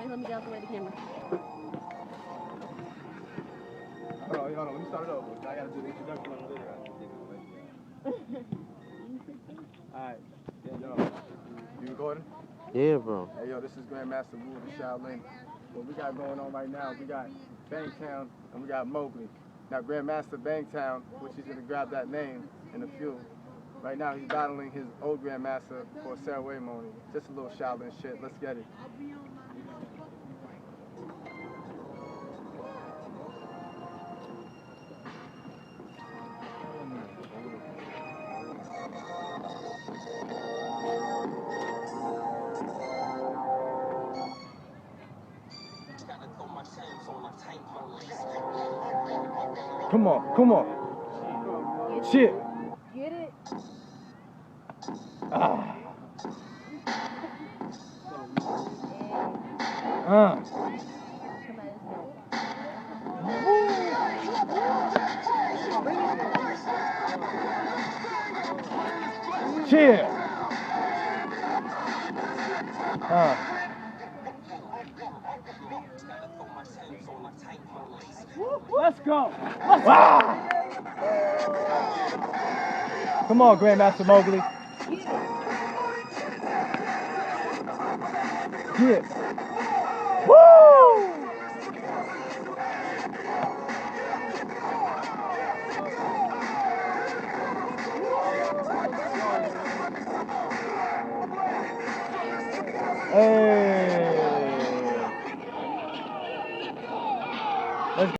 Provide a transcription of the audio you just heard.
let me get out the way of the camera. Hold on, let me start it over. I gotta do the introduction on the video. Alright, yo, you recording? Yeah, bro. Hey, yo, this is Grandmaster Wu of Shaolin. What we got going on right now, we got Bangtown and we got Mowgli. Now, Grandmaster Bangtown, which he's gonna grab that name in a few. Right now, he's battling his old Grandmaster for a ceremony. Just a little Shaolin shit. Let's get it. Come on, come on. Shit. Get it? Ah. Cheer. Let's go. Come on, Grandmaster Mowgli. Yeah.